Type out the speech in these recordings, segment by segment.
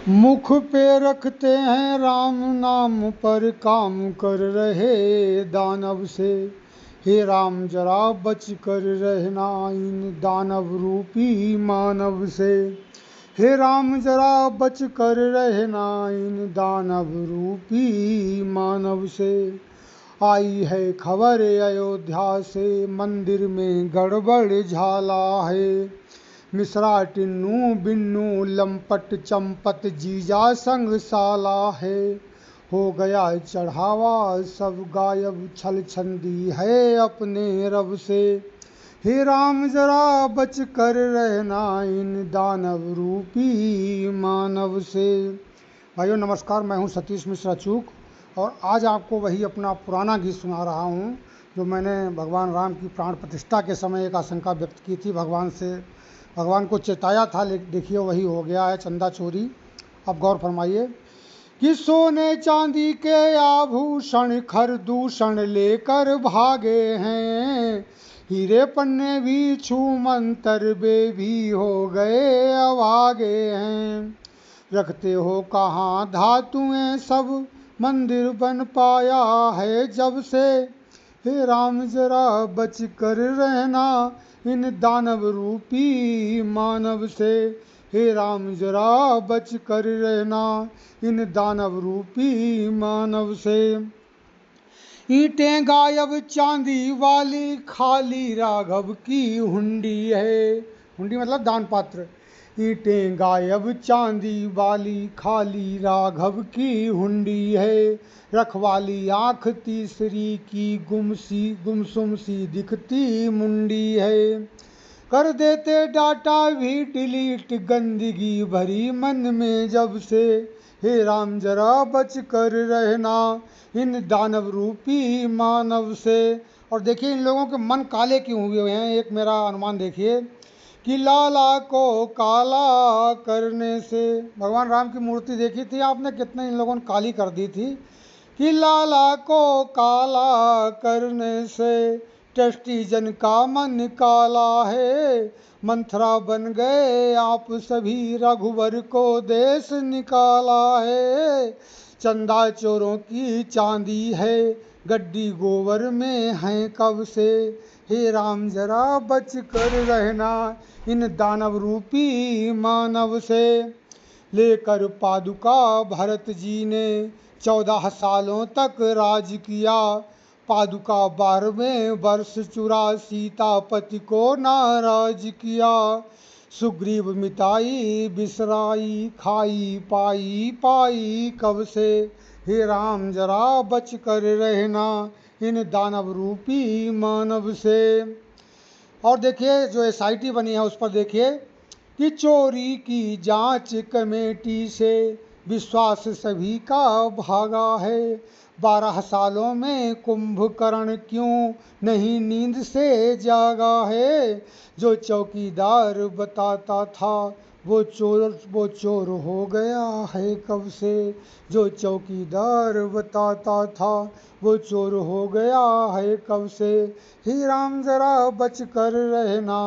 मुख पे रखते हैं राम नाम पर काम कर रहे दानव से। हे राम जरा बच कर रहना इन दानव रूपी मानव से। हे राम जरा बच कर रहना इन दानव रूपी मानव से। आई है खबर अयोध्या से मंदिर में गड़बड़ झाला है। मिश्रा टिन्नू बिन्नू लंपट चंपत जीजा संग साला है। हो गया चढ़ावा सब गायब छल छंदी है अपने रब से। हे राम जरा बच कर रहना इन दानव रूपी मानव से। भाइयों नमस्कार, मैं हूं सतीश मिश्रा चूक और आज आपको वही अपना पुराना गीत सुना रहा हूं जो मैंने भगवान राम की प्राण प्रतिष्ठा के समय एक आशंका व्यक्त की थी भगवान से। भगवान को चेताया था, लेकिन देखिए वही हो गया है, चंदा चोरी। अब गौर फरमाइए कि सोने चांदी के आभूषण खरदूषण लेकर भागे हैं। हीरे पन्ने भी छू मंतर बे भी हो गए अभागे हैं। रखते हो कहाँ धातुएं सब मंदिर बन पाया है जब से। हे राम जरा बच कर रहना इन दानव रूपी मानव से। हे राम जरा बच कर रहना इन दानव रूपी मानव से। ईंटें गायब चांदी वाली खाली राघव की हुंडी है। हुंडी मतलब दान पात्र। ईंटें गायब चांदी वाली खाली राघव की हुंडी है। रखवाली आंख तीसरी की गुमसुम सी दिखती मुंडी है। कर देते डाटा भी डिलीट गंदगी भरी मन में जब से। हे राम जरा बच कर रहना इन दानव रूपी मानव से। और देखिए इन लोगों के मन काले क्यों हुए हुए हैं, एक मेरा अनुमान देखिए कि लाला को काला करने से। भगवान राम की मूर्ति देखी थी आपने, कितने इन लोगों ने काली कर दी थी कि लाला को काला करने से। ट्रस्टी जन का मन काला है। मंथरा बन गए आप सभी रघुवर को देश निकाला है। चंदा चोरों की चांदी है गड्डी गोबर में है कब से। हे राम जरा बच कर रहना इन दानव रूपी मानव से। लेकर पादुका भरत जी ने 14 सालों तक राज किया। पादुका 12वें वर्ष चुरा सीतापति को नाराज किया। सुग्रीव मिताई बिसराई खाई पाई पाई कब से। हे राम जरा बच कर रहना इन दानव रूपी मानव से। और देखिए जो SIT बनी है उस पर देखिए कि चोरी की जांच कमेटी से विश्वास सभी का भागा है। 12 सालों में कुंभकर्ण क्यों नहीं नींद से जागा है। जो चौकीदार बताता था वो चोर हो गया है कब से। जो चौकीदार बताता था वो चोर हो गया है कब से। हे राम जरा बच कर रहना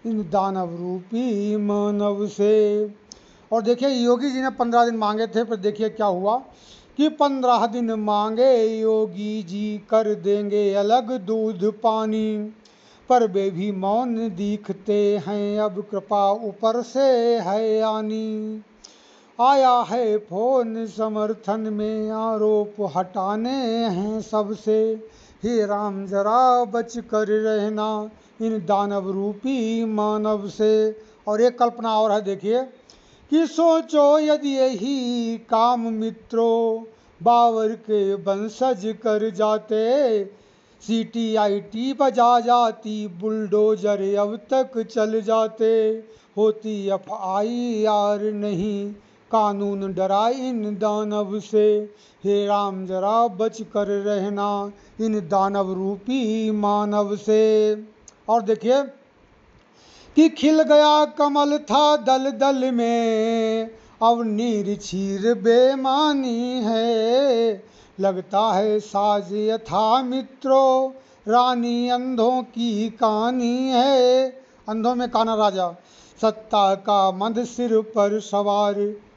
इन दानव रूपी मानव से। और देखिए योगी जी ने 15 दिन मांगे थे, पर देखिए क्या हुआ कि 15 दिन मांगे योगी जी कर देंगे अलग दूध पानी। पर वे भी मौन दिखते हैं अब कृपा ऊपर से है आनी। आया है फोन समर्थन में आरोप हटाने हैं सबसे। हे राम जरा बच कर रहना इन दानव रूपी मानव से। और एक कल्पना और है देखिए कि सोचो यदि यही काम मित्रों बाबर के वंशज कर जाते। CTIT बजा जाती बुलडोजर अब तक चल जाते। होती FIR नहीं कानून डरा इन दानव से। हे राम जरा बच कर रहना इन दानव रूपी मानव से। और देखिए कि खिल गया कमल था दल दल में अब नीर छीर बेमानी है। लगता है साज यथा मित्रों रानी अंधों की कहानी है। अंधों में काना राजा। सत्ता का मद सिर पर सवार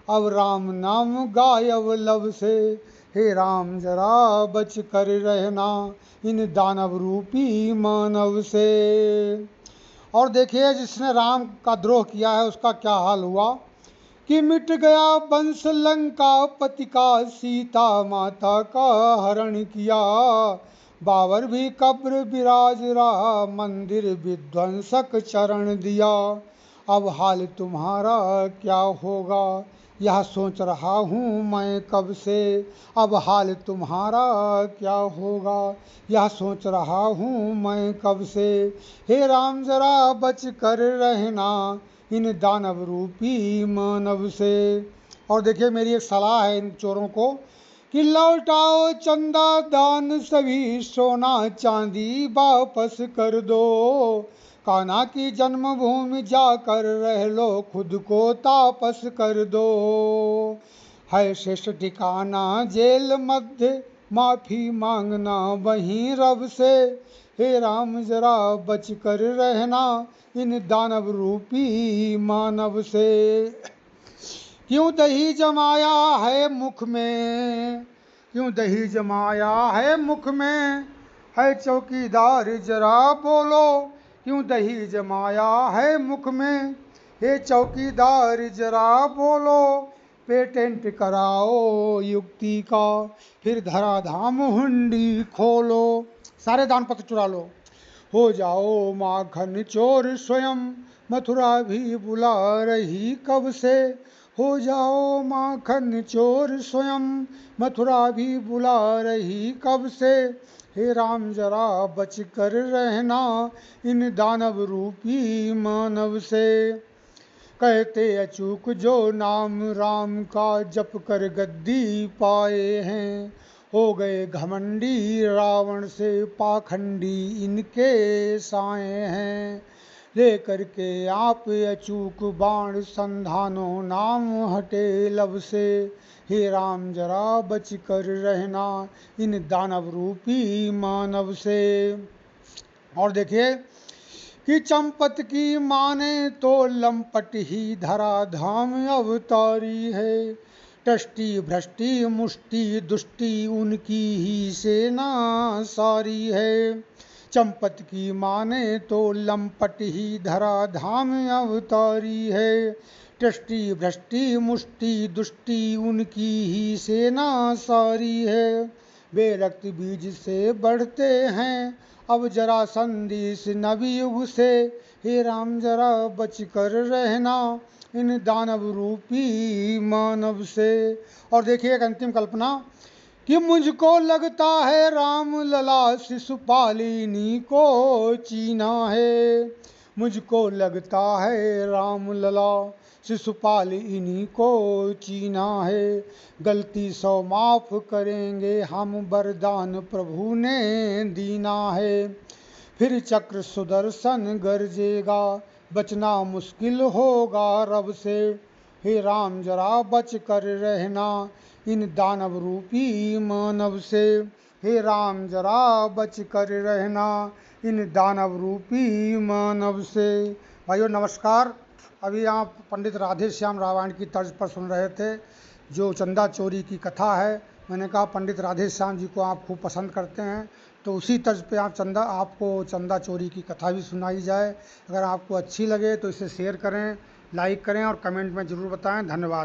अब राम नाम गायब लब से। हे राम जरा बच कर रहना इन दानव रूपी मानव से। और देखिए जिसने राम का द्रोह किया है उसका क्या हाल हुआ कि मिट गया वंश लंका पति का, सीता माता का हरण किया। बाबर भी कब्र विराज रहा, मंदिर विध्वंसक चरण दिया। अब हाल तुम्हारा क्या होगा यह सोच रहा हूँ मैं कब से। अब हाल तुम्हारा क्या होगा यह सोच रहा हूँ मैं कब से। हे राम जरा बच कर रहना इन दानव रूपी मानव से। और देखिए मेरी एक सलाह है इन चोरों को कि लौटाओ चंदा दान सभी, सोना चांदी वापस कर दो। कान्हा की जन्मभूमि जाकर रह लो, खुद को तापस कर दो। है श्रेष्ठ ठिकाना जेल मध्य, माफी मांगना वहीं रब से। हे राम जरा बच कर रहना इन दानव रूपी मानव से। क्यों दही जमाया है मुख में, क्यों दही जमाया है मुख में, है चौकीदार जरा बोलो। क्यों दही जमाया है मुख में, हे चौकीदार जरा बोलो। पेटेंट कराओ युक्ति का, फिर धराधाम हुंडी खोलो। सारे दान पत्र चुरा लो। हो जाओ माखन चोर स्वयं, मथुरा भी बुला रही कब से। हो जाओ माखन चोर स्वयं, मथुरा भी बुला रही कब से। हे राम जरा बच कर रहना इन दानव रूपी मानव से। कहते अचूक जो नाम राम का, जप कर गद्दी पाए हैं। हो गए घमंडी रावण से, पाखंडी इनके साए हैं। लेकर के आप अचूक बाण, संधानो नाम हटे लब से। हे राम जरा बच कर रहना इन दानव रूपी मानव से। और देखिए कि चंपत की माने तो लंपट ही धराधाम अवतारी है। टष्टी भ्रष्टी मुष्टि दुष्टि उनकी ही सेना सारी है। चंपत की माने तो लंपट ही धराधाम अवतारी है। टष्टी भ्रष्टी मुष्टि दुष्टि उनकी ही सेना सारी है। वे रक्त बीज से बढ़ते हैं अब जरा संदेश नवयुग से। हे राम जरा बच कर रहना इन दानव रूपी मानव से। और देखिए एक अंतिम कल्पना कि मुझको लगता है राम लला शिशुपालिनी को चीना है। मुझको लगता है राम लला शिशुपाल इन्हीं को चीना है। गलती सौ माफ करेंगे हम, वरदान प्रभु ने दीना है। फिर चक्र सुदर्शन गरजेगा, बचना मुश्किल होगा रब से। हे राम जरा बच कर रहना इन दानव रूपी मानव से। हे राम जरा बच कर रहना इन दानव रूपी मानव से। भाइयों नमस्कार। अभी आप पंडित राधे श्याम रामायण की तर्ज पर सुन रहे थे जो चंदा चोरी की कथा है। मैंने कहा पंडित राधे श्याम जी को आप खूब पसंद करते हैं तो उसी तर्ज पे आपको चंदा चोरी की कथा भी सुनाई जाए। अगर आपको अच्छी लगे तो इसे शेयर करें, लाइक करें और कमेंट में ज़रूर बताएं। धन्यवाद।